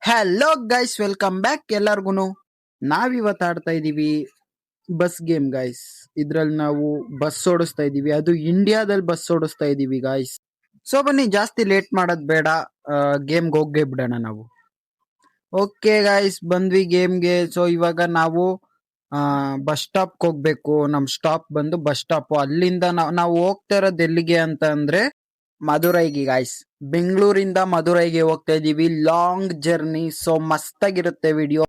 Hello guys, welcome back ಎಲ್ಲಾರ್ಗುನು. ನಾವಿವತ್ತು ಆಡ್ತಾ ಇದೀವಿ ಬಸ್ ಗೇಮ್ ಗೈಸ್. ಇದ್ರಲ್ಲಿ ನಾವು ಬಸ್ ಓಡಿಸ್ತಾ ಇದೀವಿ, ಅದು ಇಂಡಿಯಾದಲ್ಲಿ ಬಸ್ ಓಡಿಸ್ತಾ ಇದೀವಿ ಗೈಸ್. ಸೊ ಬನ್ನಿ, ಜಾಸ್ತಿ ಲೇಟ್ ಮಾಡೋದ್ ಬೇಡ, ಗೇಮ್ಗೆ ಹೋಗೇ ಬಿಡೋಣ ನಾವು. ಓಕೆ ಗೈಸ್, ಬಂದ್ವಿ ಗೇಮ್ಗೆ. ಸೊ ಇವಾಗ ನಾವು ಬಸ್ ಸ್ಟಾಪ್ ಹೋಗ್ಬೇಕು. ನಮ್ ಸ್ಟಾಪ್ ಬಂದು ಬಸ್ ಸ್ಟಾಪ್. ಅಲ್ಲಿಂದ ನಾವು ಹೋಗ್ತಾ ಇರೋದು ಎಲ್ಲಿಗೆ ಅಂತ ಅಂದ್ರೆ ಮಧುರೈಗೆ ಗಾಯ್ಸ್. ಬೆಂಗಳೂರಿಂದ ಮಧುರೈಗೆ ಹೋಗ್ತಾ ಇದೀವಿ, ಲಾಂಗ್ ಜರ್ನಿ. ಸೊ ಮಸ್ತಾಗಿರುತ್ತೆ ವಿಡಿಯೋ.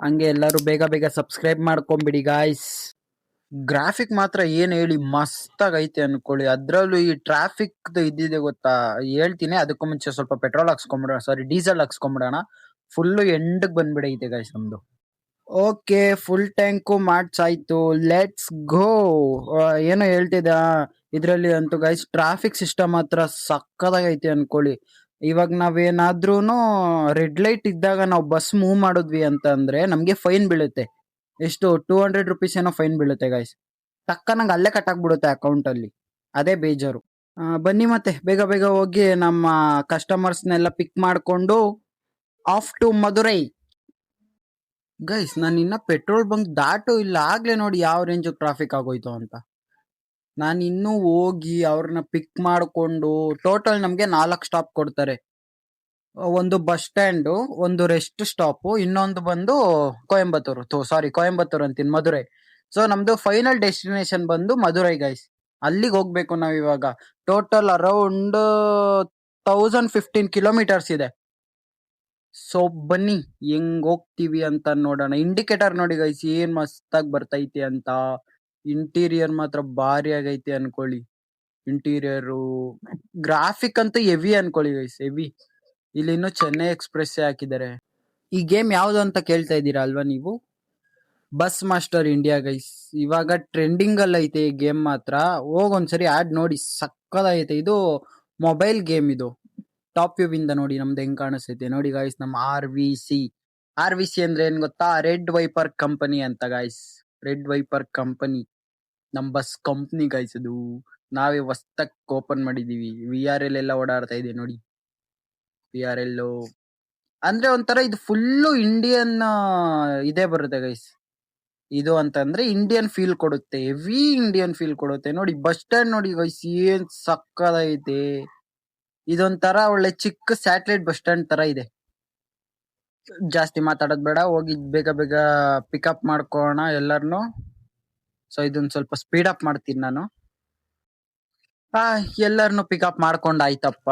ಹಂಗೆ ಎಲ್ಲರೂ ಬೇಗ ಬೇಗ ಸಬ್ಸ್ಕ್ರೈಬ್ ಮಾಡ್ಕೊಂಬಿಡಿ ಗಾಯ್ಸ್. ಗ್ರಾಫಿಕ್ ಮಾತ್ರ ಏನ್ ಹೇಳಿ ಮಸ್ತಾಗೈತೆ ಅನ್ಕೊಳ್ಳಿ. ಅದ್ರಲ್ಲೂ ಈ ಟ್ರಾಫಿಕ್ ಇದ್ದಿದೆ ಗೊತ್ತಾ, ಹೇಳ್ತೀನಿ. ಅದಕ್ಕೂ ಮುಂಚೆ ಸ್ವಲ್ಪ ಪೆಟ್ರೋಲ್ ಹಾಕ್ಸ್ಕೊಂಬಿಡೋಣ, ಸಾರಿ ಡೀಸೆಲ್ ಹಾಕ್ಸ್ಕೊಂಬಿಡೋಣ. ಫುಲ್ಲು ಎಂಡ್ಗೆ ಬಂದ್ಬಿಡೈತೆ ಗಾಯ್ಸ್ ನಮ್ದು. ಓಕೆ, ಫುಲ್ ಟ್ಯಾಂಕು ಮಾಡ್ಸಾಯ್ತು, ಲೆಟ್ಸ್ ಗೋ. ಏನೋ ಹೇಳ್ತಿದ್ದ, ಇದ್ರಲ್ಲಿ ಅಂತೂ ಗೈಸ್ ಟ್ರಾಫಿಕ್ ಸಿಸ್ಟಮ್ ಮಾತ್ರ ಸಕ್ಕದಾಗೈತೆ ಅನ್ಕೊಳ್ಳಿ. ಇವಾಗ ನಾವೇನಾದ್ರೂನು ರೆಡ್ ಲೈಟ್ ಇದ್ದಾಗ ನಾವು ಬಸ್ ಮೂವ್ ಮಾಡಿದ್ವಿ ಅಂತ ಅಂದ್ರೆ ನಮ್ಗೆ ಫೈನ್ ಬೀಳುತ್ತೆ. ಎಷ್ಟು, 200 ರುಪೀಸ್ ಏನೋ ಫೈನ್ ಬೀಳುತ್ತೆ ಗೈಸ್. ಟಕ್ಕನಂಗೆ ಅಲ್ಲೇ ಕಟ್ಟಾಕ್ಬಿಡುತ್ತೆ ಅಕೌಂಟ್ ಅಲ್ಲಿ. ಅದೇ ಬೇಜಾರು. ಬನ್ನಿ ಮತ್ತೆ ಬೇಗ ಬೇಗ ಹೋಗಿ ನಮ್ಮ ಕಸ್ಟಮರ್ಸ್ನೆಲ್ಲ ಪಿಕ್ ಮಾಡ್ಕೊಂಡು ಆಫ್ ಟು ಮಧುರೈ. ಗೈಸ್ ನಾನು ಇನ್ನ ಪೆಟ್ರೋಲ್ ಬಂಕ್ ದಾಟು ಇಲ್ಲ, ಆಗ್ಲೇ ನೋಡಿ ಯಾವ ರೇಂಜ್ ಟ್ರಾಫಿಕ್ ಆಗೋಯ್ತು ಅಂತ. ನಾನು ಇನ್ನೂ ಹೋಗಿ ಅವ್ರನ್ನ ಪಿಕ್ ಮಾಡ್ಕೊಂಡು ಟೋಟಲ್ ನಮ್ಗೆ 4 ಸ್ಟಾಪ್ ಕೊಡ್ತಾರೆ. ಒಂದು ಬಸ್ ಸ್ಟ್ಯಾಂಡು, ಒಂದು ರೆಸ್ಟ್ ಸ್ಟಾಪ್, ಇನ್ನೊಂದು ಬಂದು ಕೊಯಂಬತ್ತೂರು ಅಂತೀನಿ, ಮಧುರೈ. ಸೊ ನಮ್ದು ಫೈನಲ್ ಡೆಸ್ಟಿನೇಷನ್ ಬಂದು ಮಧುರೈ ಗೈಸ್. ಅಲ್ಲಿಗೆ ಹೋಗ್ಬೇಕು ನಾವ್ ಇವಾಗ. ಟೋಟಲ್ ಅರೌಂಡ್ 1015 ಕಿಲೋಮೀಟರ್ಸ್ ಇದೆ. ಸೊ ಬನ್ನಿ ಹೆಂಗ್ ಹೋಗ್ತೀವಿ ಅಂತ ನೋಡೋಣ. ಇಂಡಿಕೇಟರ್ ನೋಡಿ ಗೈಸ್, ಏನ್ ಮಸ್ತಾಗಿ ಬರ್ತೈತೆ ಅಂತ. ಇಂಟೀರಿಯರ್ ಮಾತ್ರ ಭಾರಿ ಆಗೈತೆ ಅನ್ಕೊಳ್ಳಿ. ಇಂಟೀರಿಯರು ಗ್ರಾಫಿಕ್ ಅಂತೂ ಹೆವಿ ಅನ್ಕೊಳ್ಳಿ ಗೈಸ್, ಹೆವಿ. ಇಲ್ಲಿ ಇನ್ನು ಚೆನ್ನೈ ಎಕ್ಸ್ಪ್ರೆಸ್ ಹಾಕಿದ್ದಾರೆ. ಈ ಗೇಮ್ ಯಾವ್ದು ಅಂತ ಕೇಳ್ತಾ ಇದ್ದೀರಾ ಅಲ್ವಾ ನೀವು? Bus master India guys. ಇವಾಗ ಟ್ರೆಂಡಿಂಗ್ ಅಲ್ಲಿ ಐತೆ ಈ ಗೇಮ್ ಮಾತ್ರ. ಒಂದ್ಸರಿ ಆಡ್ ನೋಡಿ, ಸಕ್ಕದಾಗೈತೆ. ಇದು ಮೊಬೈಲ್ ಗೇಮ್. ಇದು ಟಾಪ್ ವ್ಯೂ ಇಂದ ನೋಡಿ ನಮ್ದು ಹೆಂಗ್ ಕಾಣಿಸ್ತೈತೆ ನೋಡಿ ಗಾಯ್ಸ್. ನಮ್ಮ ಆರ್ ವಿ ಸಿ ಅಂದ್ರೆ ಏನ್ ಗೊತ್ತಾ? ರೆಡ್ ವೈಪರ್ ಕಂಪನಿ ಅಂತ ಗಾಯ್ಸ್. ರೆಡ್ ವೈಪರ್ ಕಂಪನಿ ನಮ್ ಬಸ್ ಕಂಪ್ನಿ ಗಾಯ್ಸ್. ಅದು ನಾವೇ ಹೊಸ್ತಕ್ ಓಪನ್ ಮಾಡಿದೀವಿ. VRL ಎಲ್ಲ ಓಡಾಡ್ತಾ ಇದೆ ನೋಡಿ. VRL ಅಂದ್ರೆ ಒಂಥರ ಇದು ಫುಲ್ಲು ಇಂಡಿಯನ್ ಇದೇ ಬರುತ್ತೆ ಗೈಸ್. ಇದು ಅಂತಂದ್ರೆ ಇಂಡಿಯನ್ ಫೀಲ್ ಕೊಡುತ್ತೆ, ಹೆವಿ ಇಂಡಿಯನ್ ಫೀಲ್ ಕೊಡುತ್ತೆ ನೋಡಿ. ಬಸ್ ಸ್ಟ್ಯಾಂಡ್ ನೋಡಿ ಗೈಸ್, ಏನ್ ಸಕ್ಕದೈತೆ. ಇದೊಂಥರ ಒಳ್ಳೆ ಚಿಕ್ಕ ಸ್ಯಾಟಲೈಟ್ ಬಸ್ ಸ್ಟ್ಯಾಂಡ್ ತರ ಇದೆ. ಜಾಸ್ತಿ ಮಾತಾಡೋದ್ ಬೇಡ, ಹೋಗಿ ಬೇಗ ಬೇಗ ಪಿಕಪ್ ಮಾಡ್ಕೋಣ ಎಲ್ಲಾರ್ನು. ಸೊ ಇದನ್ನ ಸ್ವಲ್ಪ ಸ್ಪೀಡ್ ಅಪ್ ಮಾಡ್ತೀನಿ ನಾನು. ಎಲ್ಲಾರ್ನು ಪಿಕಪ್ ಮಾಡ್ಕೊಂಡ್ ಆಯ್ತಪ್ಪ.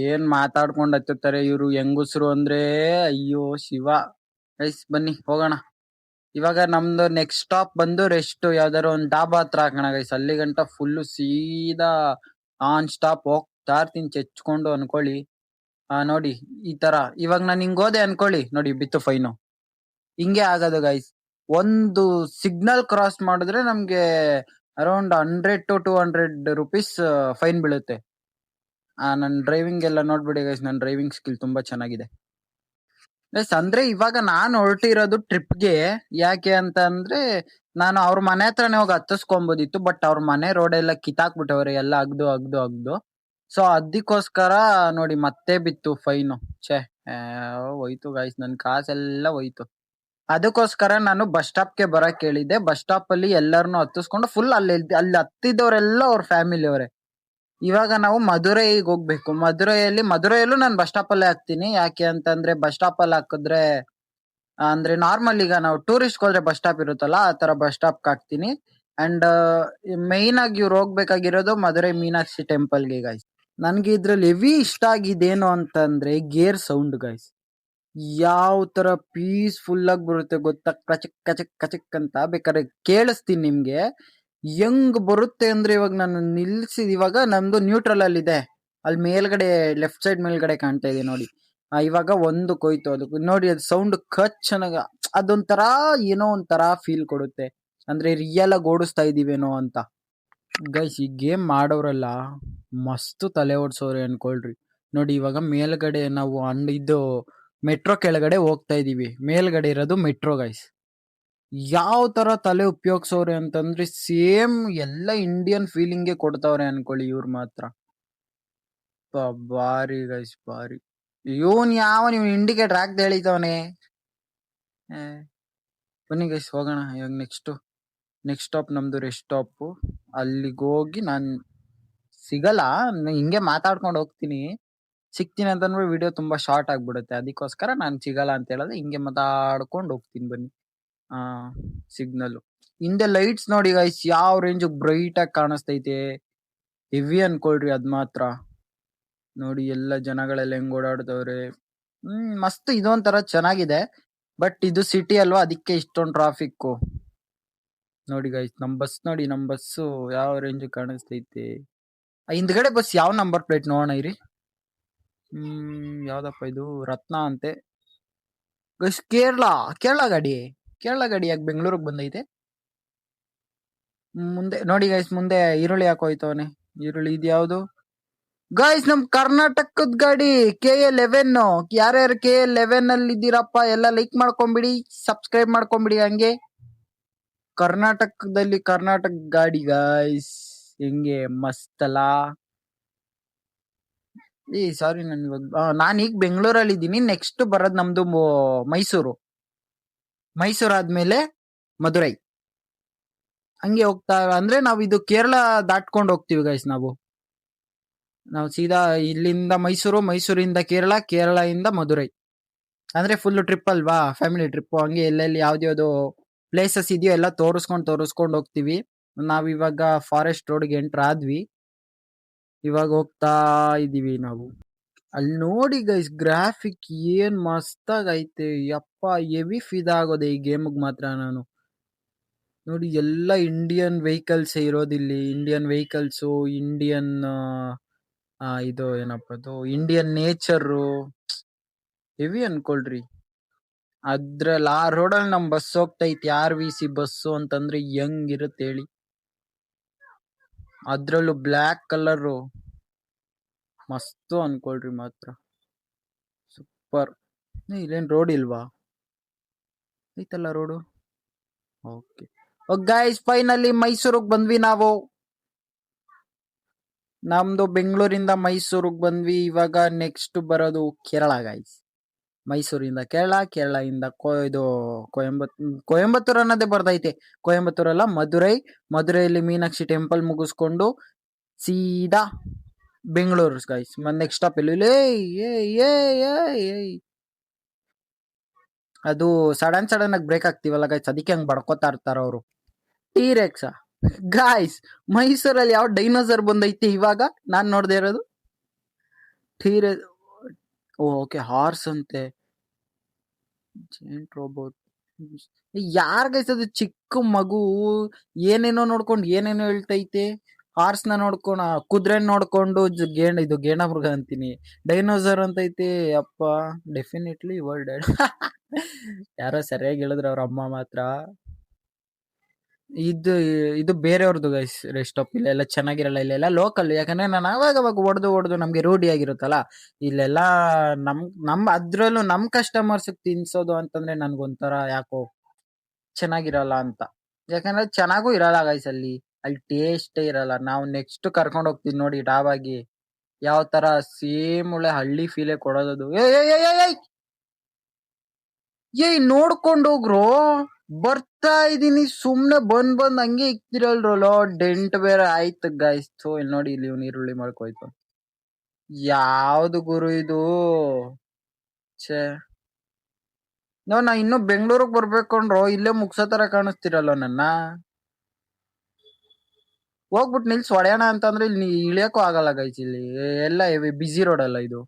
ಏನ್ ಮಾತಾಡ್ಕೊಂಡ್ ಹತ್ತುತ್ತಾರೆ ಇವ್ರು ಹೆಂಗುಸ್ರು ಅಂದ್ರೆ, ಅಯ್ಯೋ ಶಿವ. ಗೈಸ್ ಬನ್ನಿ ಹೋಗೋಣ. ಇವಾಗ ನಮ್ದು ನೆಕ್ಸ್ಟ್ ಸ್ಟಾಪ್ ಬಂದು ರೆಸ್ಟ್, ಯಾವ್ದಾರು ಒಂದ್ ಡಾಬಾ ಹತ್ರ ಹಾಕೋಣ ಗೈಸ್. ಅಲ್ಲಿ ಗಂಟ ಫುಲ್ಲು ಸೀದಾ ಆನ್ ಸ್ಟಾಪ್ ಹೋಗ್ತಾ ಇರ್ತೀನಿ ಚೆಚ್ಕೊಂಡು ಅನ್ಕೊಳ್ಳಿ. ನೋಡಿ ಈ ತರ. ಇವಾಗ ನಾನು ಹಿಂಗ್ ಹೋದೆ ಅನ್ಕೊಳ್ಳಿ, ನೋಡಿ ಬಿತ್ತು ಫೈನು. ಹಿಂಗೆ ಆಗೋದು ಗೈಸ್. ಒಂದು ಸಿಗ್ನಲ್ ಕ್ರಾಸ್ ಮಾಡಿದ್ರೆ ನಮ್ಗೆ ಅರೌಂಡ್ 100 to 200 ರುಪೀಸ್ ಫೈನ್ ಬೀಳುತ್ತೆ. ನನ್ ಡ್ರೈವಿಂಗ್ ಎಲ್ಲ ನೋಡ್ಬಿಡಿ ಗೈಸ್, ನನ್ನ ಡ್ರೈವಿಂಗ್ ಸ್ಕಿಲ್ ತುಂಬಾ ಚೆನ್ನಾಗಿದೆ ಗೈಸ್. ಅಂದ್ರೆ ಇವಾಗ ನಾನು ಹೊರಟಿರೋದು ಟ್ರಿಪ್ಗೆ. ಯಾಕೆ ಅಂತ ಅಂದ್ರೆ ನಾನು ಅವ್ರ ಮನೆ ಹತ್ರನೇ ಹೋಗಿ ಹತ್ತಿಸ್ಕೊಂಬೋದಿತ್ತು, ಬಟ್ ಅವ್ರ ಮನೆ ರೋಡ್ ಎಲ್ಲ ಕಿತ್ತಾಕ್ಬಿಟ್ಟವ್ರೆ, ಎಲ್ಲ ಅಗ್ದು. ಸೊ ಅದಕ್ಕೋಸ್ಕರ ನೋಡಿ ಮತ್ತೆ ಬಿತ್ತು ಫೈನು. ಹೋಯ್ತು ಗೈಸ್, ನನ್ ಕಾಸೆಲ್ಲ ಹೋಯ್ತು. ಅದಕ್ಕೋಸ್ಕರ ನಾನು ಬಸ್ ಸ್ಟಾಪ್ಗೆ ಬರಕ್ ಹೇಳಿದ್ದೆ. ಬಸ್ ಸ್ಟಾಪ್ ಅಲ್ಲಿ ಎಲ್ಲರನ್ನು ಹತ್ತಿಸ್ಕೊಂಡು ಫುಲ್ ಅಲ್ಲಿ ಹತ್ತಿದವರೆಲ್ಲ ಅವ್ರ ಫ್ಯಾಮಿಲಿ ಅವರೇ. ಇವಾಗ ನಾವು ಮಧುರೈಗೆ ಹೋಗ್ಬೇಕು. ಮಧುರೈಯಲ್ಲೂ ನಾನು ಬಸ್ ಸ್ಟಾಪ್ ಅಲ್ಲೇ ಹಾಕ್ತೀನಿ. ಯಾಕೆ ಅಂತಂದ್ರೆ ಬಸ್ ಸ್ಟಾಪ್ ಅಲ್ಲಿ ಹಾಕಿದ್ರೆ ಅಂದ್ರೆ ನಾರ್ಮಲ್ ಈಗ ನಾವು ಟೂರಿಸ್ಟ್ ಹೋದ್ರೆ ಬಸ್ ಸ್ಟಾಪ್ ಇರುತ್ತಲ್ಲ, ಆ ತರ ಬಸ್ ಸ್ಟಾಪ್ ಹಾಕ್ತೀನಿ. ಅಂಡ್ ಮೈನ್ ಆಗಿ ಇವ್ರು ಹೋಗ್ಬೇಕಾಗಿರೋದು ಮಧುರೈ ಮೀನಾಕ್ಷಿ ಟೆಂಪಲ್ಗೆ ಗಾಯ್ಸ್. ನನ್ಗೆ ಇದ್ರಲ್ಲಿ ಹೆವಿ ಇಷ್ಟ ಆಗಿದ್ದೇನು ಅಂತಂದ್ರೆ ಗೇರ್ ಸೌಂಡ್ ಗಾಯ್ಸ್. ಯಾವ ತರ ಪೀಸ್ಫುಲ್ ಆಗಿ ಬರುತ್ತೆ ಗೊತ್ತಾ, ಕಚಕ್ ಕಚಕ್ ಕಚಕ್ ಅಂತ. ಬೇಕಾದ್ರೆ ಕೇಳಿಸ್ತೀನಿ ನಿಮ್ಗೆ ಹೆಂಗ್ ಬರುತ್ತೆ ಅಂದ್ರೆ. ಇವಾಗ ನಾನು ನಿಲ್ಸಿದ್, ಇವಾಗ ನಮ್ದು ನ್ಯೂಟ್ರಲ್ ಅಲ್ಲಿ ಇದೆ, ಅಲ್ಲಿ ಮೇಲ್ಗಡೆ ಲೆಫ್ಟ್ ಸೈಡ್ ಮೇಲ್ಗಡೆ ಕಾಣ್ತಾ ಇದೆ ನೋಡಿ. ಇವಾಗ ಒಂದು ಕೊಯ್ತು, ಅದಕ್ಕೆ ನೋಡಿ ಅದು ಸೌಂಡ್ ಚೆನ್ನಾಗ. ಅದೊಂಥರ ಏನೋ ಒಂಥರ ಫೀಲ್ ಕೊಡುತ್ತೆ, ಅಂದ್ರೆ ರಿಯಲ್ ಆಗಿ ಓಡಿಸ್ತಾ ಇದೀವೇನೋ ಅಂತ. ಗೈಸ್ ಈ ಗೇಮ್ ಮಾಡೋರೆಲ್ಲ ಮಸ್ತ್ ತಲೆ ಓಡ್ಸೋರೆ ಅನ್ಕೊಳ್ರಿ. ನೋಡಿ ಇವಾಗ ಮೇಲ್ಗಡೆ ನಾವು ಇದು ಮೆಟ್ರೋ ಕೆಳಗಡೆ ಹೋಗ್ತಾ ಇದೀವಿ, ಮೇಲ್ಗಡೆ ಇರೋದು ಮೆಟ್ರೋ ಗೈಸ್. ಯಾವ ತರ ತಲೆ ಉಪಯೋಗಿಸೋರೆ ಅಂತಂದ್ರೆ ಸೇಮ್ ಎಲ್ಲ ಇಂಡಿಯನ್ ಫೀಲಿಂಗ್ಗೆ ಕೊಡ್ತಾವ್ರೆ ಅನ್ಕೊಳ್ಳಿ ಇವ್ರು ಮಾತ್ರ. ಭಾರಿ ಗೈಸ್ ಭಾರಿ. ನೀವು ಇಂಡಿಕೇಟರ್ ಹಾಕ್ದೆ ಹೇಳಿದವನೇ. ಬನ್ನಿ ಗೈಸ್ ಹೋಗೋಣ ಇವಾಗ ನೆಕ್ಸ್ಟ್ ಸ್ಟಾಪ್ ನಮ್ದು ರೆಸ್ಟ್ ಸ್ಟಾಪ್. ಅಲ್ಲಿಗೆ ಹೋಗಿ ನಾನ್ ಸಿಗಲ್ಲ, ಹಿಂಗೆ ಮಾತಾಡ್ಕೊಂಡು ಹೋಗ್ತೀನಿ. ಸಿಗ್ತೀನಿ ಅಂತಂದ್ರೆ ವಿಡಿಯೋ ತುಂಬಾ ಶಾರ್ಟ್ ಆಗ್ಬಿಡುತ್ತೆ, ಅದಕ್ಕೋಸ್ಕರ ನಾನು ಸಿಗಲ್ಲ ಅಂತ ಹೇಳೋದು, ಹಿಂಗೆ ಮಾತಾಡ್ಕೊಂಡು ಹೋಗ್ತೀನಿ ಬನ್ನಿ. ಸಿಗ್ನಲ್ ಹಿಂದೆ ಲೈಟ್ಸ್ ನೋಡಿ ಗೈಸ್, ಯಾವ ರೇಂಜ್ ಬ್ರೈಟ್ ಆಗಿ ಕಾಣಿಸ್ತೈತೆ. ಹೆವಿ ಅನ್ಕೊಳ್ರಿ ಅದ್ ಮಾತ್ರ. ನೋಡಿ ಎಲ್ಲ ಜನಗಳೆಲ್ಲ ಹೆಂಗ್ ಓಡಾಡ್ತವ್ರೆ. ಮಸ್ತ್, ಇದೊಂಥರ ಚೆನ್ನಾಗಿದೆ. ಬಟ್ ಇದು ಸಿಟಿ ಅಲ್ವಾ, ಅದಕ್ಕೆ ಇಷ್ಟೊಂದು ಟ್ರಾಫಿಕ್. ನೋಡಿ ಗೈಸ್ ನಮ್ ಬಸ್ಸು ಯಾವ ರೇಂಜ್ ಕಾಣಿಸ್ತೈತೆ. ಹಿಂದ್ಗಡೆ ಬಸ್ ಯಾವ ನಂಬರ್ ಪ್ಲೇಟ್ ನೋಡೋಣ ಇರಿ. ಯಾವ್ದಪ್ಪ ಇದು, ರತ್ನ ಅಂತೆ ಗೈಸ್. ಕೇರಳ ಗಾಡಿ ಯಾಕೆ ಬೆಂಗಳೂರಿಗೆ ಬಂದೈತೆ. ಮುಂದೆ ನೋಡಿ ಗೈಸ್, ಮುಂದೆ ಈರುಳ್ಳಿ ಹಾಕೋಯ್ತವನೆ. ಈರುಳ್ಳಿ ಇದ್ಯಾವ್ದು ಗೈಸ್? ನಮ್ ಕರ್ನಾಟಕದ ಗಾಡಿ KA11. ಯಾರ್ಯಾರು KA11 ಅಲ್ಲಿ ಇದ್ದೀರಪ್ಪ ಎಲ್ಲ ಲೈಕ್ ಮಾಡ್ಕೊಂಬಿಡಿ, ಸಬ್ಸ್ಕ್ರೈಬ್ ಮಾಡ್ಕೊಂಬಿಡಿ. ಹಂಗೆ ಕರ್ನಾಟಕ ಗಾಡಿ ಗೈಸ್, ಹೆಂಗೆ ಮಸ್ತ್ ಅಲ್ಲ. ಸಾರಿ, ನಾನೀಗ ಬೆಂಗಳೂರಲ್ಲಿ ಇದ್ದೀನಿ. ನೆಕ್ಸ್ಟ್ ಬರೋದ್ ನಮ್ದು ಮೈಸೂರು ಆದ್ಮೇಲೆ ಮಧುರೈ. ಹಂಗೆ ಹೋಗ್ತಾ ಅಂದ್ರೆ ನಾವು ಇದು ಕೇರಳ ದಾಟ್ಕೊಂಡು ಹೋಗ್ತೀವಿ ಗೈಸ್. ನಾವು ಸೀದಾ ಇಲ್ಲಿಂದ ಮೈಸೂರಿಂದ ಕೇರಳದಿಂದ ಮಧುರೈ. ಅಂದ್ರೆ ಫುಲ್ ಟ್ರಿಪ್ ಅಲ್ವಾ, ಫ್ಯಾಮಿಲಿ ಟ್ರಿಪ್. ಹಂಗೆ ಎಲ್ಲೆಲ್ಲಿ ಯಾವ್ದ್ಯಾವ್ದು ಪ್ಲೇಸಸ್ ಇದೆಯೋ ಎಲ್ಲ ತೋರಿಸ್ಕೊಂಡು ಹೋಗ್ತೀವಿ. ನಾವಿವಾಗ ಫಾರೆಸ್ಟ್ ರೋಡ್ಗೆ ಎಂಟರ್ ಆದ್ವಿ, ಇವಾಗ ಹೋಗ್ತಾ ಇದೀವಿ ನಾವು. ಅಲ್ಲಿ ನೋಡಿ ಗೈಸ್, ಗ್ರಾಫಿಕ್ ಏನ್ ಮಸ್ತಾಗ್ ಐತೆ ಯಪ್ಪ. ಹೆವಿ ಫಿದಾಗೋದೆ ಈ ಗೇಮ್ಗೆ ಮಾತ್ರ ನಾನು. ನೋಡಿ ಎಲ್ಲ ಇಂಡಿಯನ್ ವೆಹಿಕಲ್ಸ್ ಇರೋದಿಲ್ಲಿ. ಇಂಡಿಯನ್ ವೆಹಿಕಲ್ಸು, ಇಂಡಿಯನ್ ಇದು ಏನಪ್ಪ ಅದು, ಇಂಡಿಯನ್ ನೇಚರು ಹೆವಿ ಅನ್ಕೊಳ್ರಿ. ಅದ್ರಲ್ಲಿ ಆ ರೋಡಲ್ಲಿ ನಮ್ ಬಸ್ ಹೋಗ್ತೈತಿ, RVC ಬಸ್ಸು ಅಂತಂದ್ರೆ ಹೆಂಗಿರುತ್ತೆ ಹೇಳಿ. ಅದ್ರಲ್ಲೂ ಬ್ಲ್ಯಾಕ್ ಕಲರು ಮಸ್ತು ಅನ್ಕೊಳ್ರಿ ಮಾತ್ರ, ಸೂಪರ್. ಇಲ್ಲೇನ್ ರೋಡ್ ಇಲ್ವಾ? ಐತಲ್ಲ ರೋಡು. ಓಕೆ ಗೈಸ್, ಫೈನಲಿ ಮೈಸೂರಿಗೆ ಬಂದ್ವಿ ನಾವು. ನಮ್ದು ಬೆಂಗಳೂರಿಂದ ಮೈಸೂರಿಗೆ ಬಂದ್ವಿ. ಇವಾಗ ನೆಕ್ಸ್ಟ್ ಬರೋದು ಕೇರಳ ಗೈಸ್. ಮೈಸೂರಿಂದ ಕೇರಳದಿಂದ ಇದು ಕೊಯಂಬತ್ತೂರ್ ಅನ್ನೋದೇ ಬರ್ತೈತೆ. ಕೊಯಂಬತ್ತೂರಲ್ಲ, ಮಧುರೈಲಿ ಮೀನಾಕ್ಷಿ ಟೆಂಪಲ್ ಮುಗಿಸ್ಕೊಂಡು ಸೀದಾ ಬೆಂಗಳೂರು ಗೈಸ್. ನೆಕ್ಸ್ಟ್ ಸ್ಟಾಪ್ ಎಲ್ಲಿ? ಅದು ಸಡನ್ ಆಗಿ ಬ್ರೇಕ್ ಆಗ್ತೀವಲ್ಲ ಗೈಸ್, ಅದಕ್ಕೆ ಹಂಗ್ ಬಡ್ಕೋತಾ ಇರ್ತಾರ ಅವರು. ಟೀರೆಕ್ಸ್ ಗಾಯ್ಸ್, ಮೈಸೂರಲ್ಲಿ ಯಾವ ಡೈನೋಸರ್ ಬಂದೈತಿ ಇವಾಗ ನಾನ್ ನೋಡ್ದೆ ಇರೋದು? ಓಕೆ, ಹಾರ್ಸ್ ಅಂತೆ. Giant robot. ಯಾರ್ ಗೈಸ್ ಅದು? ಚಿಕ್ಕ ಮಗು ಏನೇನೋ ನೋಡ್ಕೊಂಡು ಏನೇನೋ ಹೇಳ್ತೈತೆ. ಹಾರ್ಸ್ನ ನೋಡ್ಕೊಂಡು, ಕುದುರೆ ನೋಡ್ಕೊಂಡು ಇದು ಗೇಣಮೃಗ ಅಂತೀನಿ, ಡೈನೋಸರ್ ಅಂತೈತೆ. ಅಪ್ಪ, ಡೆಫಿನೆಟ್ಲಿ ವರ್ಲ್ಡ್ ಯಾರೋ ಸರಿಯಾಗಿ ಹೇಳಿದ್ರು ಅವ್ರ ಅಮ್ಮ ಮಾತ್ರ. ಇದು ಬೇರೆಯವ್ರದ್ದು ಗೈಸ್ ರೆಸ್ಟ್ ಸ್ಟಾಪ್. ಇಲ್ಲೆಲ್ಲ ಚೆನ್ನಾಗಿರಲ್ಲ, ಇಲ್ಲೆಲ್ಲ ಲೋಕಲ್. ಯಾಕಂದ್ರೆ ನಾನು ಅವಾಗ ಹೊಡೆದು ನಮ್ಗೆ ರೂಢಿ ಆಗಿರುತ್ತಲ್ಲ. ಇಲ್ಲೆಲ್ಲ ಅದ್ರಲ್ಲೂ ನಮ್ ಕಸ್ಟಮರ್ಸ್ ತಿನ್ಸೋದು ಅಂತಂದ್ರೆ ನನ್ಗೊಂಥರ ಯಾಕೋ ಚೆನ್ನಾಗಿರಲ್ಲ ಅಂತ. ಯಾಕಂದ್ರೆ ಚೆನ್ನಾಗೂ ಇರಲ್ಲ ಗೈಸ್, ಅಲ್ಲಿ ಟೇಸ್ಟೇ ಇರಲ್ಲ. ನಾವು ನೆಕ್ಸ್ಟ್ ಕರ್ಕೊಂಡು ಹೋಗ್ತೀವಿ ನೋಡಿ ಡಾಬಾಗಿ, ಯಾವ ತರ ಸೇಮ್ ಒಳ್ಳೆ ಹಳ್ಳಿ ಫೀಲೇ ಕೊಡೋದದು. ನೋಡ್ಕೊಂಡು ಹೋಗ್ರು, ಬರ್ತಾ ಇದೀನಿ ಸುಮ್ನೆ ಬಂದ್ ಹಂಗೆ ಇಕ್ತಿರಲ್ರಲ್ಲ. ಡೆಂಟ್ ಬೇರೆ ಆಯ್ತು ಗೈಸ್. ಇಲ್ಲಿ ನೋಡಿ, ಇಲ್ಲಿ ಈರುಳ್ಳಿ ಮಾಡ್ಕೋಯ್ತು. ಯಾವ್ದು ಗುರು ಇದು? ಛೇ, ನಾ ಇನ್ನು ಬೆಂಗಳೂರಿಗೆ ಬರ್ಬೇಕಂಡ್ರು, ಇಲ್ಲೇ ಮುಗ್ಸೋ ತರ ಕಾಣಿಸ್ತಿರಲ್ಲ ನನ್ನ. ಹೋಗ್ಬಿಟ್ಟು ನಿಲ್ಸ್ ಹೊಡೆಯೋಣ ಅಂತಂದ್ರೆ ಇಲ್ಲಿ ಇಳಿಯಕ್ಕೂ ಆಗಲ್ಲ ಗೈಸ್. ಇಲ್ಲಿ ಎಲ್ಲ ಬಿಸಿ ರೋಡ್ ಅಲ್ಲ ಇದು.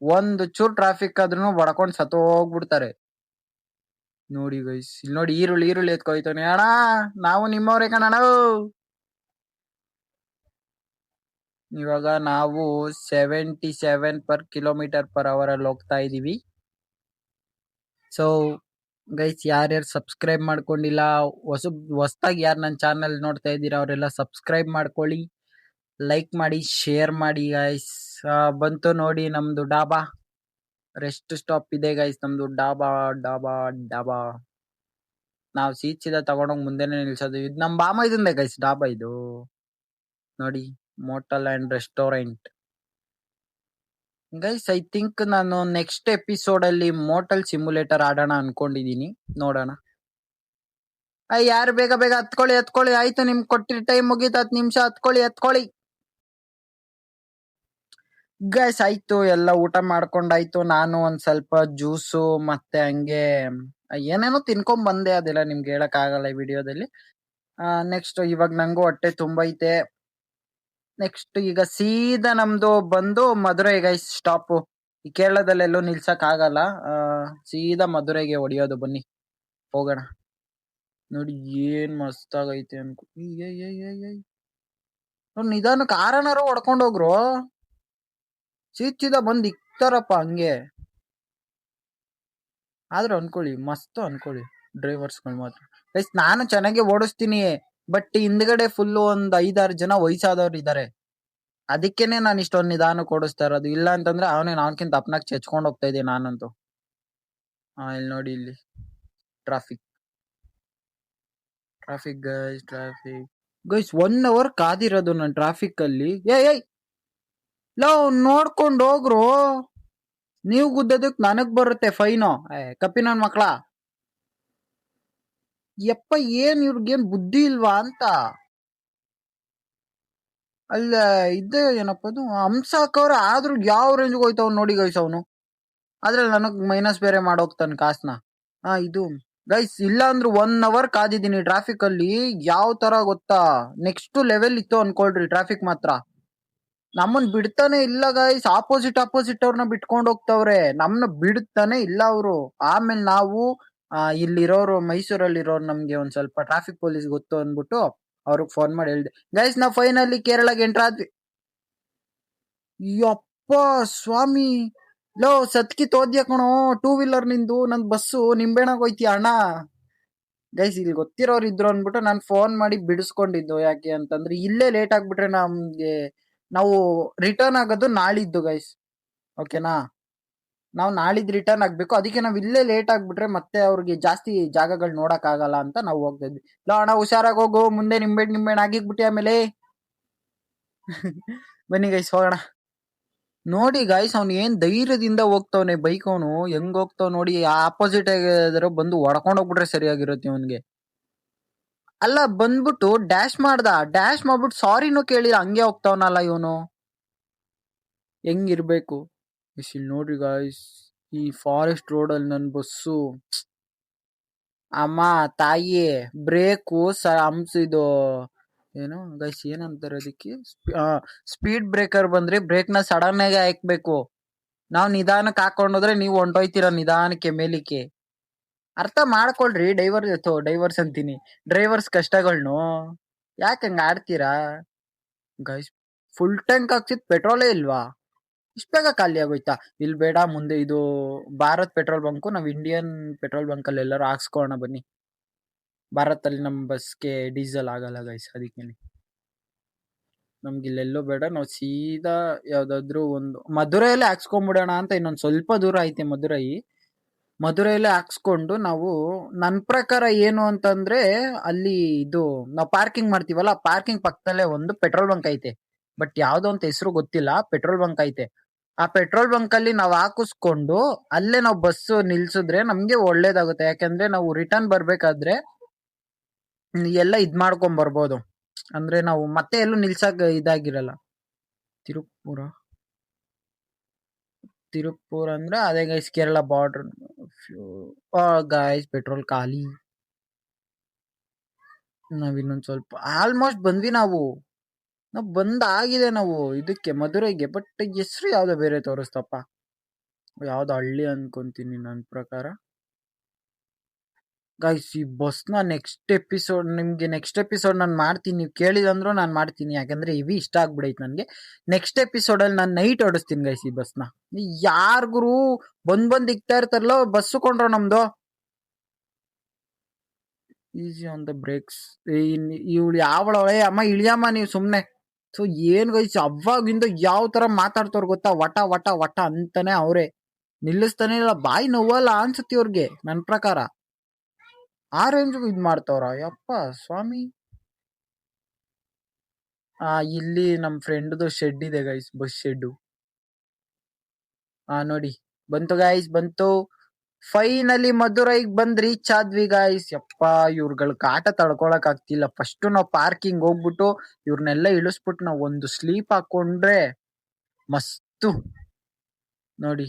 ಒಂದು ಚೂರ್ ಟ್ರಾಫಿಕ್ ಆದ್ರೂ ಹೊಡ್ಕೊಂಡ್ ಸತ್ತು ಹೋಗ್ಬಿಡ್ತಾರೆ. ನೋಡಿ ಗೈಸ್, ಇಲ್ಲಿ ನೋಡಿ ಈರುಳ್ಳಿ ಎತ್ಕೊಯ್ತಾನೆ. ಅಣ್ಣ, ನಾವು ನಿಮ್ಮವ್ರೆ ಕಣಣ್ಣ. ಇವಾಗ ನಾವು 77 km/h ಅಲ್ಲಿ ಹೋಗ್ತಾ ಇದೀವಿ. ಸೊ ಗೈಸ್, ಯಾರ್ಯಾರು ಸಬ್ಸ್ಕ್ರೈಬ್ ಮಾಡ್ಕೊಂಡಿಲ್ಲ, ಹೊಸದಾಗಿ ಯಾರು ನನ್ನ ಚಾನಲ್ ನೋಡ್ತಾ ಇದ್ದೀರಾ ಅವರೆಲ್ಲ ಸಬ್ಸ್ಕ್ರೈಬ್ ಮಾಡ್ಕೊಳ್ಳಿ, ಲೈಕ್ ಮಾಡಿ, ಶೇರ್ ಮಾಡಿ ಗೈಸ್. ಬಂತು ನೋಡಿ ನಮ್ದು ಡಾಬಾ. ರೆಸ್ಟ್ ಸ್ಟಾಪ್ ಇದೆ ಗೈಸ್ ನಮ್ದು ಡಾಬಾ. ನಾವು ಸೀದಾ ತಗೊಂಡೋಗಿ ಮುಂದೆನೆ ನಿಲ್ಸೋದು. ಇದು ನಮ್ಮ ಬಾಮ ಇದಂದೆ ಗೈಸ್ ಡಾಬಾ ಇದು. ನೋಡಿ, motel and restaurant. Guys I think ನಾನು ನೆಕ್ಸ್ಟ್ ಎಪಿಸೋಡ್ ಅಲ್ಲಿ ಮೋಟಲ್ ಸಿಮ್ಯುಲೇಟರ್ ಆಡೋಣ ಅನ್ಕೊಂಡಿದೀನಿ. ನೋಡೋಣ. ಯಾರು ಬೇಗ ಬೇಗ ಹತ್ಕೊಳ್ಳಿ ಆಯ್ತು, ನಿಮ್ ಕೊಟ್ಟಿರೋ ಟೈಮ್ ಮುಗೀತು, 10 ನಿಮಿಷ. ಹತ್ಕೊಳ್ಳಿ. ಗೈಸ್ ಆಯ್ತು, ಎಲ್ಲ ಊಟ ಮಾಡ್ಕೊಂಡಾಯ್ತು. ನಾನು ಒಂದ್ ಸ್ವಲ್ಪ ಜ್ಯೂಸು ಮತ್ತೆ ಹಂಗೆ ಏನೇನೋ ತಿನ್ಕೊಂಡ್ ಬಂದೆ, ಅದೆಲ್ಲ ನಿಮ್ಗೆ ಹೇಳಕ್ ಆಗಲ್ಲ ಈ ವಿಡಿಯೋದಲ್ಲಿ. ನೆಕ್ಸ್ಟ್ ಇವಾಗ ನಂಗೂ ಹೊಟ್ಟೆ ತುಂಬೈತೆ. ನೆಕ್ಸ್ಟ್ ಈಗ ಸೀದಾ ನಮ್ದು ಬಂದು ಮಧುರೈ ಗೈಸ್ ಸ್ಟಾಪ್. ಈ ಕೇರಳದಲ್ಲೆಲ್ಲೂ ನಿಲ್ಸಕ್ ಆಗಲ್ಲ. ಸೀದಾ ಮಧುರೈಗೆ ಹೊಡಿಯೋದು. ಬನ್ನಿ ಹೋಗೋಣ. ನೋಡಿ ಏನ್ ಮಸ್ತ್ ಆಗೈತೆ ಅನ್ಕೋ. ನಿಧಾನಕ್ಕೆ ಆರನಾರು ಹೊಡ್ಕೊಂಡ್ ಹೋಗ್ರು. ಸೀದಾ ಬಂದ್ ಇಕ್ತಾರಪ್ಪ ಹಂಗೆ. ಆದ್ರೂ ಅನ್ಕೊಳ್ಳಿ ಮಸ್ತ್ ಅನ್ಕೊಳ್ಳಿ ಡ್ರೈವರ್ಸ್ಗಳು ಮಾತ್ರ. ಗೈಸ್ ನಾನು ಚೆನ್ನಾಗಿ ಓಡಿಸ್ತೀನಿ, ಬಟ್ ಹಿಂದ್ಗಡೆ ಫುಲ್ ಒಂದ್ 5-6 ಜನ ವಯಸ್ಸಾದವ್ರು ಇದಾರೆ. ಅದಕ್ಕೇನೆ ನಾನು ಇಷ್ಟೊಂದು ನಿಧಾನಕ್ಕೆ ಓಡಿಸ್ತಾ ಇರೋದು. ಇಲ್ಲ ಅಂತಂದ್ರೆ ಅವನಕ್ಕಿಂತ ಅಪ್ನಾಗ್ ಚೆಚ್ಕೊಂಡ್ ಹೋಗ್ತಾ ಇದ್ದೆ ನಾನಂತೂ. ಇಲ್ಲಿ ನೋಡಿ, ಇಲ್ಲಿ ಟ್ರಾಫಿಕ್ ಗೈಸ್ 1 hour ಕಾದಿರೋದು ನಾನು ಟ್ರಾಫಿಕ್ ಅಲ್ಲಿ. ಏಯ್ ಲೋ ನೋಡ್ಕೊಂಡ್ ಹೋಗ್ರು. ನೀವ್ ಗುದ್ದದಕ್ ನನಗ್ ಬರುತ್ತೆ ಫೈನು. ಕಪ್ಪಿನ ಮಕ್ಳ, ಯಪ್ಪ ಏನ್ ಇವ್ರಿಗೇನ್ ಬುದ್ಧಿ ಇಲ್ವಾ ಅಂತ. ಅಲ್ಲ ಇದ್ದೇ ಏನಪ್ಪ ಅದು ಹಂಸ ಹಾಕವ್ರ, ಆದ್ರೂ ಯಾವ ರೇಂಜ್ ಹೋಯ್ತಾವ್ ನೋಡಿ ಗೈಸ್ ಅವನು. ಅದ್ರಲ್ಲಿ ನನಗ್ ಮೈನಸ್ ಬೇರೆ ಮಾಡೋಗ್ತಾನೆ ಕಾಸ್ನ. ಇದು ಗೈಸ್ ಇಲ್ಲ ಅಂದ್ರು 1 hour ಕಾದಿದ್ದೀನಿ ಟ್ರಾಫಿಕ್ ಅಲ್ಲಿ. ಯಾವ ತರ ಗೊತ್ತಾ, ನೆಕ್ಸ್ಟ್ ಲೆವೆಲ್ ಇತ್ತು ಅನ್ಕೊಳ್ರಿ ಟ್ರಾಫಿಕ್ ಮಾತ್ರ. ನಮ್ಮನ್ ಬಿಡ್ತಾನೆ ಇಲ್ಲ ಗೈಸ್. ಆಪೋಸಿಟ್ ಅವ್ರನ್ನ ಬಿಟ್ಕೊಂಡ್ ಹೋಗ್ತವ್ರೆ, ನಮ್ನ ಬಿಡ್ತಾನೆ ಇಲ್ಲ ಅವರು. ಆಮೇಲೆ ನಾವು ಇಲ್ಲಿರೋರು, ಮೈಸೂರಲ್ಲಿ ನಮ್ಗೆ ಒಂದ್ ಸ್ವಲ್ಪ ಟ್ರಾಫಿಕ್ ಪೊಲೀಸ್ ಗೊತ್ತು ಅಂದ್ಬಿಟ್ಟು ಅವ್ರಿಗೆ ಫೋನ್ ಮಾಡಿ ಹೇಳ್ದೆ, ಗೈಸ್ ನಾವ್ ಫೈನಲಿ ಕೇರಳಗೆ ಎಂಟರ್ ಆದ್ವಿ. ಯಪ್ಪ ಸ್ವಾಮಿ, ಲೋ ಸತ್ಕಿ ತೋದ್ಯ ಕಣೋ 2 ವೀಲರ್ ನಿಂದು, ನನ್ ಬಸ್ಸು ನಿಂಬೆಣಾಗ ಹೋಯ್ತಿ ಅಣ್ಣ. ಗೈಸ್ ಇಲ್ಲಿ ಗೊತ್ತಿರೋರು ಇದ್ರು ಅನ್ಬಿಟ್ಟು ನಾನು ಫೋನ್ ಮಾಡಿ ಬಿಡಿಸ್ಕೊಂಡಿದ್ದು. ಯಾಕೆ ಅಂತಂದ್ರೆ ಇಲ್ಲೇ ಲೇಟ್ ಆಗ್ಬಿಟ್ರೆ ನಾವು ರಿಟರ್ನ್ ಆಗೋದು ನಾಳಿದ್ದು ಗೈಸ್. ಓಕೆನಾ, ನಾವು ನಾಳಿದ್ ರಿಟರ್ನ್ ಆಗ್ಬೇಕು. ಅದಕ್ಕೆ ನಾವ್ ಇಲ್ಲೇ ಲೇಟ್ ಆಗ್ಬಿಟ್ರೆ ಮತ್ತೆ ಅವ್ರಿಗೆ ಜಾಸ್ತಿ ಜಾಗಗಳು ನೋಡಕ್ ಆಗಲ್ಲ ಅಂತ ನಾವು ಹೋಗ್ತಾ ಇದ್ವಿ. ಲೋ ಅಣ್ಣ ಹುಷಾರಾಗಿ ಹೋಗು, ಮುಂದೆ ನಿಂಬೆಣ್ ಆಗಿಗ್ಬಿಟ್ಟಿ ಆಮೇಲೆ. ಬನ್ನಿ ಗೈಸ್ ಹೋಗೋಣ. ನೋಡಿ ಗಾಯ್ಸ್ ಅವ್ನು ಏನ್ ಧೈರ್ಯದಿಂದ ಹೋಗ್ತವನೆ ಬೈಕ್. ಅವನು ಹೆಂಗ್ ಹೋಗ್ತಾವ್ ನೋಡಿ. ಆಪೋಸಿಟ್ ಆಗಿರೋ ಬಂದು ಹೊಡ್ಕೊಂಡ್ ಹೋಗ್ಬಿಟ್ರೆ ಸರಿಯಾಗಿರುತ್ತೆ ಇವನ್ಗೆ. ಅಲ್ಲ ಬಂದ್ಬಿಟ್ಟು ಡ್ಯಾಶ್ ಮಾಡ್ಬಿಟ್ಟು ಸಾರಿನೂ ಕೇಳಿಲ್ಲ, ಹಂಗೆ ಹೋಗ್ತಾವನಲ್ಲ ಇವನು. ಹೆಂಗಿರ್ಬೇಕು ಇಲ್ಲಿ ನೋಡ್ರಿ ಗಾಯ್ಸ್. ಈ ಫಾರೆಸ್ಟ್ ರೋಡ್ ಅಲ್ಲಿ ನನ್ ಬಸ್ಸು, ಅಮ್ಮ ತಾಯಿ ಬ್ರೇಕು ಇದು ಏನು ಗೈಸ್ ಏನಂತಾರೆ ಅದಕ್ಕೆ, ಸ್ಪೀಡ್ ಬ್ರೇಕರ್ ಬಂದ್ರೆ ಬ್ರೇಕ್ ನ ಸಡನ್ ಆಗಿ ಹಾಕ್ಬೇಕು. ನಾವ್ ನಿಧಾನಕ್ಕೆ ಹಾಕೊಂಡೋದ್ರೆ ನೀವು ಹೊಂಟೋಯ್ತೀರ ನಿಧಾನಕ್ಕೆ ಮೇಲಿಕ್ಕೆ. ಅರ್ಥ ಮಾಡ್ಕೊಳ್ರಿ ಡೈವರ್ಸ್ ಅಂತೀನಿ, ಡ್ರೈವರ್ಸ್ ಕಷ್ಟಗಳ್ನು. ಯಾಕಂಗ ಆಡ್ತೀರಾ ಗೈಸ್? ಫುಲ್ ಟ್ಯಾಂಕ್ ಹಾಕ್ಸಿದ್ ಪೆಟ್ರೋಲೇ ಇಲ್ವಾ? ಇಷ್ಟ ಬೇಗ ಖಾಲಿ ಆಗೋಯ್ತಾ? ಇಲ್ಲಿ ಬೇಡ, ಮುಂದೆ ಇದು ಭಾರತ್ ಪೆಟ್ರೋಲ್ ಬಂಕು, ನಾವ್ ಇಂಡಿಯನ್ ಪೆಟ್ರೋಲ್ ಬಂಕ್ ಅಲ್ಲಿ ಎಲ್ಲರೂ ಹಾಕ್ಸ್ಕೊಳ್ಳೋಣ ಬನ್ನಿ. ಭಾರತ್ ಅಲ್ಲಿ ನಮ್ ಬಸ್ಗೆ ಡೀಸೆಲ್ ಆಗಲ್ಲ ಗೈಸ್, ಅದಕ್ಕೇನೆ ನಮ್ಗೆ ಇಲ್ಲೆಲ್ಲೋ ಬೇಡ. ನಾವು ಸೀದಾ ಯಾವ್ದಾದ್ರು ಒಂದು ಮಧುರೈಲ್ಲೇ ಹಾಕ್ಸ್ಕೊಂಡ್ಬಿಡೋಣ ಅಂತ. ಇನ್ನೊಂದ್ ಸ್ವಲ್ಪ ದೂರ ಐತೆ ಮಧುರೈಲ್ಲೇ ಹಾಕ್ಸ್ಕೊಂಡು ನಾವು, ನನ್ ಪ್ರಕಾರ ಏನು ಅಂತಂದ್ರೆ ಅಲ್ಲಿ ಇದು ನಾವು ಪಾರ್ಕಿಂಗ್ ಮಾಡ್ತೀವಲ್ಲ, ಪಾರ್ಕಿಂಗ್ ಪಕ್ಕದಲ್ಲೇ ಒಂದು ಪೆಟ್ರೋಲ್ ಬಂಕ್ ಐತೆ. ಬಟ್ ಯಾವ್ದೋ ಅಂತ ಹೆಸರು ಗೊತ್ತಿಲ್ಲ, ಪೆಟ್ರೋಲ್ ಬಂಕ್ ಐತೆ. ಆ ಪೆಟ್ರೋಲ್ ಬಂಕ್ ಅಲ್ಲಿ ನಾವು ಹಾಕಿಸ್ಕೊಂಡು ಅಲ್ಲೇ ನಾವು ಬಸ್ ನಿಲ್ಸಿದ್ರೆ ನಮ್ಗೆ ಒಳ್ಳೇದಾಗುತ್ತೆ. ಯಾಕಂದ್ರೆ ನಾವು ರಿಟರ್ನ್ ಬರ್ಬೇಕಾದ್ರೆ ಎಲ್ಲ ಇದ್ ಮಾಡ್ಕೊಂಡ್ ಬರ್ಬೋದು. ಅಂದ್ರೆ ನಾವು ಮತ್ತೆ ಎಲ್ಲೂ ನಿಲ್ಸಕ್ ಇದಾಗಿರಲ್ಲ. ತಿರುಪುರ್ ಅಂದ್ರೆ ಅದೇ guys Kerala border. Guys petrol ಖಾಲಿ. ನಾವ್ ಇನ್ನೊಂದ್ ಸ್ವಲ್ಪ ಆಲ್ಮೋಸ್ಟ್ ಬಂದ್ವಿ. ನಾವು ಬಂದಾಗಿದೆ ನಾವು ಇದಕ್ಕೆ ಮಧುರೈಗೆ. ಬಟ್ ಹೆಸರು ಯಾವ್ದೋ ಬೇರೆ ತೋರಿಸ್ತಪ್ಪ, ಯಾವ್ದೋ ಹಳ್ಳಿ ಅನ್ಕೊಂತೀನಿ ನನ್ ಪ್ರಕಾರ. ಗೈಸ್ ಈ ಬಸ್ನ ನೆಕ್ಸ್ಟ್ ಎಪಿಸೋಡ್ ನಾನು ಮಾಡ್ತೀನಿ. ನೀವು ಕೇಳಿದಂದ್ರು ನಾನು ಮಾಡ್ತೀನಿ, ಯಾಕಂದ್ರೆ ಇವಿ ಇಷ್ಟ ಆಗ್ಬಿಡೈತೆ ನನ್ಗೆ. ನೆಕ್ಸ್ಟ್ ಎಪಿಸೋಡ್ ಅಲ್ಲಿ ನಾನು ನೈಟ್ ಓಡಿಸ್ತೀನಿ ಗೈಸ್ ಈ ಬಸ್ನ. ಯಾರ್ಗುರು ಬಂದ್ ಇಕ್ತಾ ಇರ್ತಾರಲ್ಲ ಬಸ್ ಕೊಂಡ್ರು ನಮ್ದು. Easy on the brakes. ಇವಳು ಯಾವಳವಳೆ ಅಮ್ಮ, ಇಳಿಯಮ್ಮ ನೀವು ಸುಮ್ನೆ. ಸೊ ಏನ್ ಗೈಸ್ ಅವಾಗಿಂದ ಯಾವ ತರ ಮಾತಾಡ್ತವ್ರ ಗೊತ್ತಾ, ವಟ ವಟ ವಟ ಅಂತಾನೆ ಅವ್ರೆ. ನಿಲ್ಲಿಸ್ತಾನೆ ಇಲ್ಲ, ಬಾಯಿ ನೋವಲ್ಲ ಅನ್ಸುತ್ತೆ ಇವ್ರಿಗೆ ನನ್ ಪ್ರಕಾರ. ಆ ರೇಂಜ್ ಇದ್ ಮಾಡ್ತವ್ರ ಯಪ್ಪ ಸ್ವಾಮಿ. ಇಲ್ಲಿ ನಮ್ ಫ್ರೆಂಡ್ದು ಶೆಡ್ ಇದೆ ಗೈಸ್, ಬಸ್ ಶೆಡ್. ನೋಡಿ ಬಂತು ಗೈಸ್, ಬಂತು ಫೈನಲಿ ಮಧುರೈಗ್ ಬಂದ್ ರೀಚ್ ಆದ್ವಿ ಗೈಸ್. ಯಪ್ಪ ಇವ್ರಗಳ ಕಾಟ ತಡ್ಕೊಳಕ್ ಆಗ್ತಿಲ್ಲ. ಫಸ್ಟ್ ನಾವ್ ಪಾರ್ಕಿಂಗ್ ಹೋಗ್ಬಿಟ್ಟು ಇವ್ರನ್ನೆಲ್ಲ ಇಳಿಸ್ಬಿಟ್ಟು ನಾವ್ ಒಂದು ಸ್ಲೀಪ್ ಹಾಕೊಂಡ್ರೆ ಮಸ್ತು. ನೋಡಿ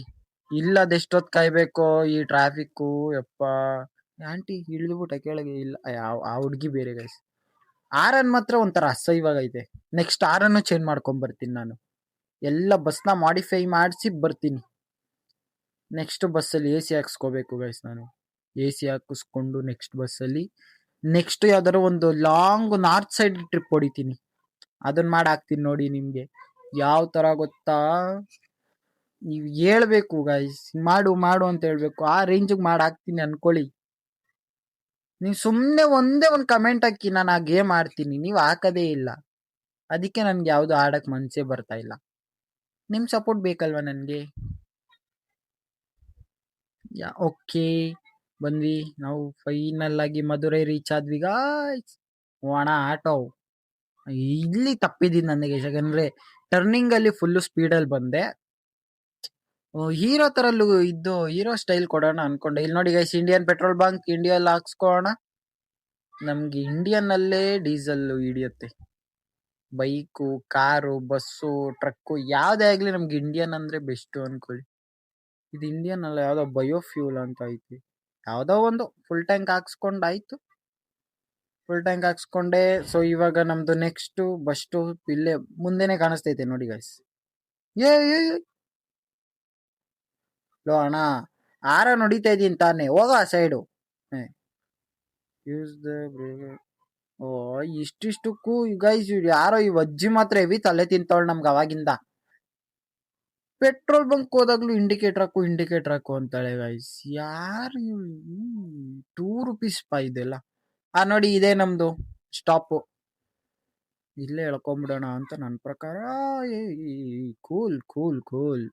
ಇಲ್ಲ ಅದೆಷ್ಟೊತ್ ಕಾಯ್ಬೇಕು ಈ ಟ್ರಾಫಿಕ್. ಯಪ್ಪ ಆಂಟಿ ಇಳಿದ್ಬಿಟ್ಟ ಕೆಳಗೆ. ಇಲ್ಲ ಆ ಹುಡ್ಗಿ ಬೇರೆ ಗೈಸ್. ಆರನ್ ಮಾತ್ರ ಒಂಥರ ಅಸಹ್ಯವಾಗ ಐತೆ. ನೆಕ್ಸ್ಟ್ ಆರನ್ನು ಚೇಂಜ್ ಮಾಡ್ಕೊಂಡ್ ಬರ್ತೀನಿ ನಾನು. ಎಲ್ಲ ಬಸ್ನ ಮಾಡಿಫೈ ಮಾಡಿಸಿ ಬರ್ತೀನಿ. ನೆಕ್ಸ್ಟ್ ಬಸ್ಸಲ್ಲಿ AC ಹಾಕ್ಸ್ಕೋಬೇಕು ಗೈಸ್ ನಾನು. AC ಹಾಕಿಸ್ಕೊಂಡು ನೆಕ್ಸ್ಟ್ ಬಸ್ಸಲ್ಲಿ ನೆಕ್ಸ್ಟ್ ಯಾವ್ದಾರು ಒಂದು ಲಾಂಗ್ ನಾರ್ತ್ ಸೈಡ್ ಟ್ರಿಪ್ ಹೊಡಿತೀನಿ. ಅದನ್ನ ಮಾಡಾಕ್ತೀನಿ ನೋಡಿ ನಿಮ್ಗೆ. ಯಾವ ತರ ಗೊತ್ತಾ, ನೀವ್ ಹೇಳ್ಬೇಕು ಗೈಸ್, ಮಾಡು ಮಾಡು ಅಂತ ಹೇಳ್ಬೇಕು. ಆ ರೇಂಜಿಗೆ ಮಾಡಾಕ್ತೀನಿ ಅನ್ಕೊಳ್ಳಿ. ನೀವ್ ಸುಮ್ನೆ ಒಂದೇ ಒಂದ್ ಕಮೆಂಟ್ ಹಾಕಿ, ನಾನು ಆ ಗೇಮ್ ಆಡ್ತೀನಿ. ನೀವ್ ಹಾಕದೇ ಇಲ್ಲ. ಅದಕ್ಕೆ ನನ್ಗೆ ಯಾವ್ದು ಆಡಕ್ ಮನ್ಸೇ ಬರ್ತಾ ಇಲ್ಲ. ನಿಮ್ ಸಪೋರ್ಟ್ ಬೇಕಲ್ವಾ ನನ್ಗೆ. ಓಕೆ ಬಂದ್ವಿ ನಾವು. ಫೈನಲ್ ಆಗಿ ಮಧುರೈ ರೀಚ್ ಆದ್ವಿ ಗಾಯ್ಸ್. ಒಣ ಆಟೋ ಇಲ್ಲಿ ತಪ್ಪಿದ್ದೀನಿ ನನಗೆ. ಯಾಕಂದ್ರೆ ಟರ್ನಿಂಗ್ ಅಲ್ಲಿ ಫುಲ್ ಸ್ಪೀಡ್ ಅಲ್ಲಿ ಬಂದೆ. ಹೀರೋ ತರಲ್ಲೂ ಇದ್ದು ಹೀರೋ ಸ್ಟೈಲ್ ಕೊಡೋಣ ಅನ್ಕೊಂಡೆ. ಇಲ್ಲಿ ನೋಡಿ ಗೈಸ್, ಇಂಡಿಯನ್ ಪೆಟ್ರೋಲ್ ಬಂಕ್ ಇಂಡಿಯಲ್ಲಿ ಹಾಕ್ಸ್ಕೋಣ. ನಮ್ಗೆ ಇಂಡಿಯನ್ ಅಲ್ಲೇ ಡೀಸೆಲ್ ಹಿಡಿಯುತ್ತೆ. ಬೈಕು, ಕಾರು, ಬಸ್ಸು, ಟ್ರಕ್ಕು ಯಾವ್ದೇ ಆಗ್ಲಿ ನಮ್ಗೆ ಇಂಡಿಯನ್ ಅಂದ್ರೆ ಬೆಸ್ಟ್ ಅನ್ಕೊಳ್ಳಿ. ಇದು ಇಂಡಿಯನ್ ಅಲ್ಲ, ಯಾವ್ದೋ ಬಯೋಫ್ಯೂಲ್ ಅಂತ ಐತಿ. ಯಾವ್ದೋ ಒಂದು ಫುಲ್ ಟ್ಯಾಂಕ್ ಹಾಕ್ಸ್ಕೊಂಡಾಯ್ತು. ಫುಲ್ ಟ್ಯಾಂಕ್ ಹಾಕ್ಸ್ಕೊಂಡೆ. ಸೊ ಇವಾಗ ನಮ್ದು ನೆಕ್ಸ್ಟ್ ಬಸ್ ಸ್ಟಾಪ್ ಇಲ್ಲೇ ಮುಂದೆನೆ ಕಾಣಿಸ್ತೈತೆ ನೋಡಿ ಗೈಸ್. ಏ ಲೋ ಅಣ್ಣ, ಆರ ನೋಡಿತಾ ಇದೀನಿ ತಾನೆ, ಹೋಗ ಆ ಸೈಡು. ಯೂಸ್ ದ ಓ ಇಷ್ಟಿಷ್ಟಕ್ಕೂ ಗೈಸ್ ಯಾರೋ ಈ ಅಜ್ಜಿ ಮಾತ್ರ ಹೆವಿ ತಲೆ ತಿಂತವಳು ನಮ್ಗೆ ಅವಾಗಿಂದ. ಪೆಟ್ರೋಲ್ ಬಂಕ್ ಹೋದಾಗ್ಲೂ ಇಂಡಿಕೇಟರ್ ಹಾಕು ಅಂತಾಳೆ ಗೈಸ್. ಯಾರು ₹2 ಇದೆಲ್ಲ. ನೋಡಿ ಇದೇ ನಮ್ದು ಸ್ಟಾಪ್. ಇಲ್ಲೇ ಎಳ್ಕೊಂಬಿಡೋಣ ಅಂತ ನನ್ನ ಪ್ರಕಾರ. Cool cool cool.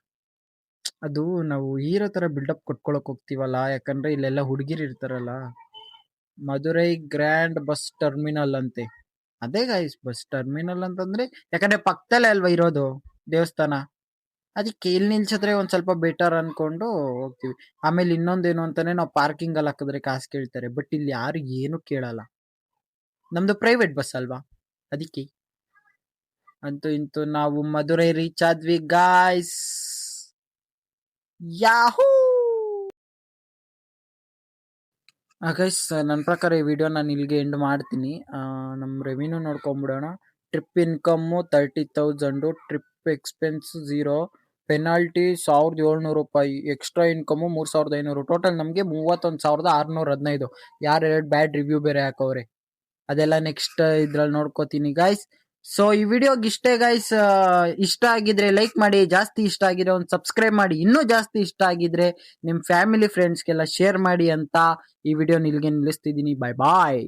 ಅದು ನಾವು ಹೀರೋ ತರ ಬಿಲ್ಡಪ್ ಕೊಟ್ಕೊಳಕ್ ಹೋಗ್ತೀವಲ್ಲ, ಯಾಕಂದ್ರೆ ಇಲ್ಲೆಲ್ಲ ಹುಡುಗಿರು ಇರ್ತಾರಲ್ಲ. ಮಧುರೈ ಗ್ರ್ಯಾಂಡ್ ಬಸ್ ಟರ್ಮಿನಲ್ ಅಂತೆ. ಅದೇ ಗೈಸ್ ಬಸ್ ಟರ್ಮಿನಲ್ ಅಂತಂದ್ರೆ, ಯಾಕಂದ್ರೆ ಪಕ್ಕದಲ್ಲೇ ಅಲ್ವಾ ಇರೋದು ದೇವಸ್ಥಾನ. ಅದಕ್ಕೆ ಇಲ್ಲಿ ನಿಲ್ಸಿದ್ರೆ ಒಂದ್ ಸ್ವಲ್ಪ ಬೆಟರ್ ಅನ್ಕೊಂಡು ಹೋಗ್ತೀವಿ. ಆಮೇಲೆ ಇನ್ನೊಂದೇನು ಅಂತಾನೆ, ನಾವು ಪಾರ್ಕಿಂಗ್ ಅಲ್ಲಿ ಹಾಕಿದ್ರೆ ಕಾಸು ಕೇಳ್ತಾರೆ. ಬಟ್ ಇಲ್ಲಿ ಯಾರು ಏನು ಕೇಳಲ್ಲ, ನಮ್ದು ಪ್ರೈವೇಟ್ ಬಸ್ ಅಲ್ವಾ. ಅದಕ್ಕೆ ಅಂತೂ ಇಂತೂ ನಾವು ಮಧುರೈ ರೀಚ್ ಆದ್ವಿ ಗಾಯ್ಸ್. ಯಾಹೂ ಗೈಸ್, ನನ್ನ ಪ್ರಕಾರ ಈ ವಿಡಿಯೋ ನಾನು ಇಲ್ಲಿಗೆ ಎಂಡ್ ಮಾಡ್ತೀನಿ. ನಮ್ಮ ರೆವಿನ್ಯೂ ನೋಡ್ಕೊಂಡ್ಬಿಡೋಣ. Trip income 30,000, trip expense 0, penalty ₹1,700, extra income 3,500. Total ನಮಗೆ 31,615. ಯಾರು ಬ್ಯಾಡ್ ರಿವ್ಯೂ ಬೇರೆ ಹಾಕವ್ರೆ, ಅದೆಲ್ಲ ನೆಕ್ಸ್ಟ್ ಇದ್ರಲ್ಲಿ ನೋಡ್ಕೋತೀನಿ ಗಾಯ್ಸ್. ಸೊ ಈ ವಿಡಿಯೋಗೆ ಇಷ್ಟೇ ಗಾಯ್ಸ್. ಇಷ್ಟ ಆಗಿದ್ರೆ ಲೈಕ್ ಮಾಡಿ, ಜಾಸ್ತಿ ಇಷ್ಟ ಆಗಿದ್ರೆ ಒಂದು ಸಬ್ಸ್ಕ್ರೈಬ್ ಮಾಡಿ, ಇನ್ನೂ ಜಾಸ್ತಿ ಇಷ್ಟ ಆಗಿದ್ರೆ ನಿಮ್ ಫ್ಯಾಮಿಲಿ ಫ್ರೆಂಡ್ಸ್ಗೆಲ್ಲ ಶೇರ್ ಮಾಡಿ ಅಂತ ಈ ವಿಡಿಯೋ ಇಲ್ಲಿಗೆ ನಿಲ್ಲಿಸ್ತಿದ್ದೀನಿ. ಬಾಯ್ ಬಾಯ್.